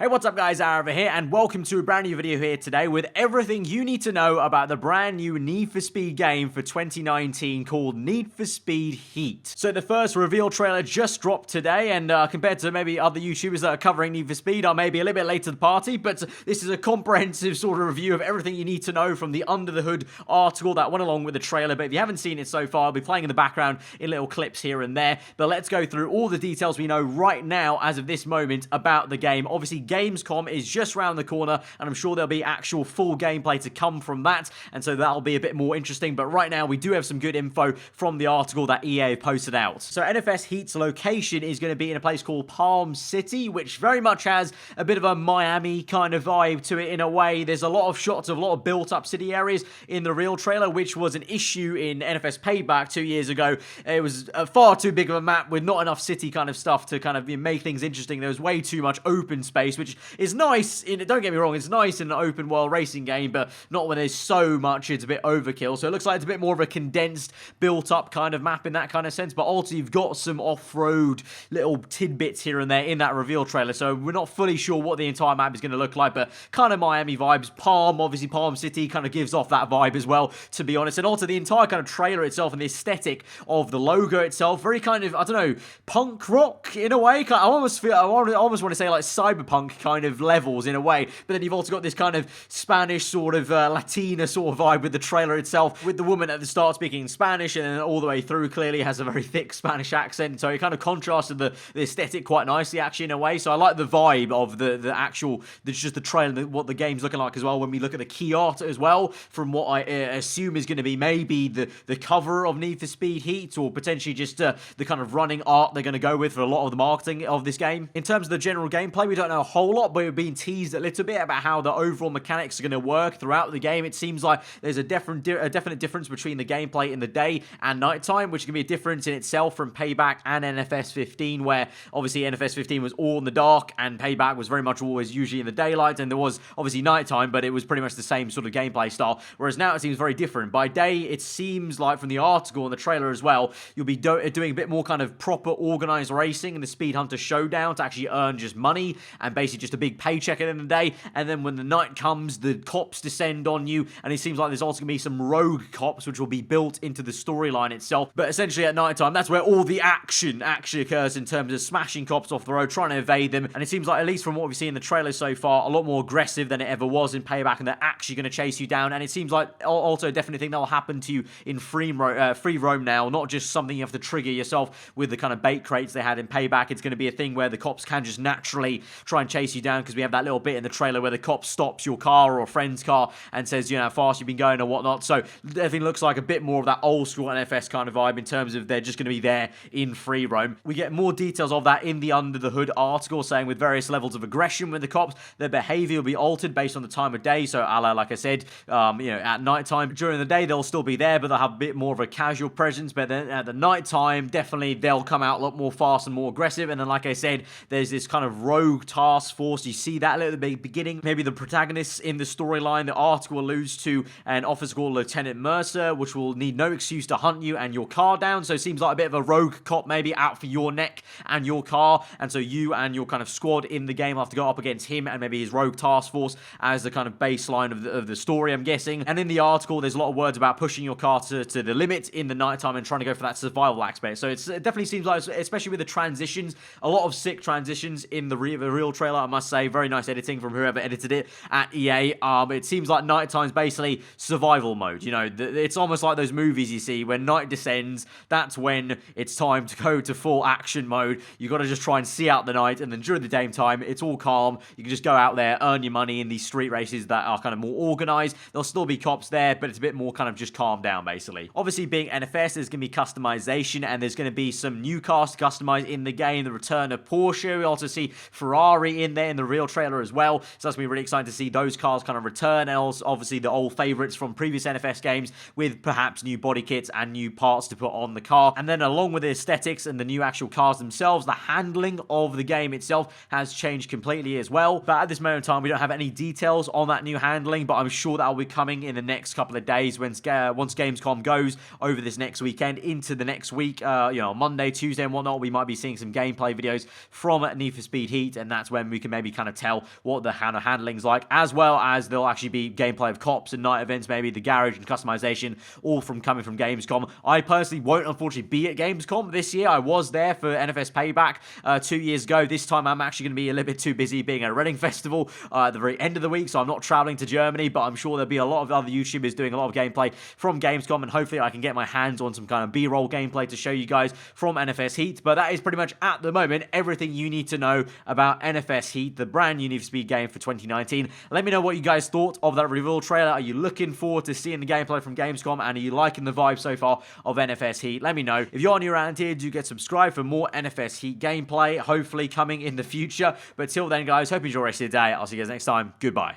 Hey, what's up guys, aarava here, and welcome to a brand new video here today with everything you need to know about the brand new Need for Speed game for 2019 called Need for Speed Heat. So the first reveal trailer just dropped today, and compared to maybe other YouTubers that are covering Need for Speed, I may be a little bit late to the party, but this is a comprehensive sort of review of everything you need to know from the Under the Hood article that went along with the trailer. But if you haven't seen it so far, I'll be playing in the background in little clips here and there, but let's go through all the details we know right now as of this moment about the game. Obviously, Gamescom is just around the corner, and I'm sure there'll be actual full gameplay to come from that, and so that'll be a bit more interesting. But right now, we do have some good info from the article that EA posted out. So NFS Heat's location is going to be in a place called Palm City, which very much has a bit of a Miami kind of vibe to it in a way. There's a lot of shots of a lot of built-up city areas in the real trailer, which was an issue in NFS Payback 2 years ago. It was far too big of a map with not enough city kind of stuff to kind of make things interesting. There was way too much open space, which is nice, don't get me wrong, it's nice in an open world racing game, but not when there's so much, it's a bit overkill. So it looks like it's a bit more of a condensed, built up kind of map in that kind of sense, but also you've got some off-road little tidbits here and there in that reveal trailer, so we're not fully sure what the entire map is going to look like, but kind of Miami vibes. Obviously Palm City kind of gives off that vibe as well, to be honest, and also the entire kind of trailer itself and the aesthetic of the logo itself, very kind of, I don't know, punk rock in a way. I almost want to say like cyberpunk kind of levels in a way, but then you've also got this kind of Spanish sort of Latina sort of vibe with the trailer itself, with the woman at the start speaking Spanish, and then all the way through clearly has a very thick Spanish accent, so it kind of contrasted the aesthetic quite nicely actually in a way. So I like the vibe of the actual, just the trailer, what the game's looking like as well. When we look at the key art as well, from what I assume is going to be maybe the cover of Need for Speed Heat, or potentially just the kind of running art they're going to go with for a lot of the marketing of this game. In terms of the general gameplay, we don't know a whole lot, but we've been teased a little bit about how the overall mechanics are going to work throughout the game. It seems like there's a definite difference between the gameplay in the day and nighttime, which can be a difference in itself from Payback and NFS 15, where obviously NFS 15 was all in the dark and Payback was very much always usually in the daylight, and there was obviously nighttime, but it was pretty much the same sort of gameplay style, whereas now it seems very different. By day, it seems like from the article and the trailer as well, you'll be doing a bit more kind of proper organized racing in the Speed Hunter Showdown to actually earn just money and basically just a big paycheck at the end of the day. And then when the night comes, the cops descend on you, and it seems like there's also going to be some rogue cops which will be built into the storyline itself. But essentially at night time, that's where all the action actually occurs in terms of smashing cops off the road, trying to evade them. And it seems like, at least from what we've seen in the trailer so far, a lot more aggressive than it ever was in Payback, and they're actually going to chase you down. And it seems like also definitely think that'll happen to you in free roam now, not just something you have to trigger yourself with the kind of bait crates they had in Payback. It's going to be a thing where the cops can just naturally try and chase you down, because we have that little bit in the trailer where the cop stops your car or a friend's car and says, you know, how fast you've been going or whatnot. So everything looks like a bit more of that old school NFS kind of vibe in terms of they're just going to be there in free roam. We get more details of that in the Under the Hood article, saying with various levels of aggression with the cops, their behavior will be altered based on the time of day. So a la, like I said, at nighttime, during the day they'll still be there, but they'll have a bit more of a casual presence. But then at the nighttime, definitely they'll come out a lot more fast and more aggressive. And then, like I said, there's this kind of rogue task force. You see that at the beginning. Maybe the protagonists in the storyline, the article alludes to an officer called Lieutenant Mercer, which will need no excuse to hunt you and your car down. So it seems like a bit of a rogue cop maybe out for your neck and your car. And so you and your kind of squad in the game have to go up against him and maybe his rogue task force as the kind of baseline of the story, I'm guessing. And in the article, there's a lot of words about pushing your car to the limit in the nighttime and trying to go for that survival aspect. So it definitely seems like, especially with the transitions, a lot of sick transitions in the real trailer, I must say. Very nice editing from whoever edited it at EA. It seems like nighttime's basically survival mode. You know, it's almost like those movies you see when night descends. That's when it's time to go to full action mode. You got to just try and see out the night, and then during the daytime, it's all calm. You can just go out there, earn your money in these street races that are kind of more organized. There'll still be cops there, but it's a bit more kind of just calm down, basically. Obviously, being NFS, there's going to be customization, and there's going to be some new cars to customize in the game. The return of Porsche. We also see Ferrari in there in the real trailer as well. So that's going to be really exciting to see those cars kind of return, and also obviously the old favorites from previous NFS games with perhaps new body kits and new parts to put on the car. And then along with the aesthetics and the new actual cars themselves, the handling of the game itself has changed completely as well. But at this moment in time, we don't have any details on that new handling, but I'm sure that will be coming in the next couple of days once Gamescom goes over this next weekend into the next week. Monday, Tuesday and whatnot, we might be seeing some gameplay videos from Need for Speed Heat, and that's when we can maybe kind of tell what the handling's like, as well as there'll actually be gameplay of cops and night events, maybe the garage and customization, all coming from Gamescom. I personally won't unfortunately be at Gamescom this year. I was there for NFS Payback 2 years ago. This time I'm actually going to be a little bit too busy being at a Reading Festival at the very end of the week, so I'm not traveling to Germany, but I'm sure there'll be a lot of other YouTubers doing a lot of gameplay from Gamescom, and hopefully I can get my hands on some kind of B-roll gameplay to show you guys from NFS Heat. But that is pretty much at the moment everything you need to know about NFS Heat, the brand new Need for Speed game for 2019. Let me know what you guys thought of that reveal trailer. Are you looking forward to seeing the gameplay from Gamescom, and are you liking the vibe so far of NFS Heat? Let me know. If you're new around here, do get subscribed for more NFS Heat gameplay, hopefully coming in the future. But till then, guys, hope you enjoy the rest of your day. I'll see you guys next time. Goodbye.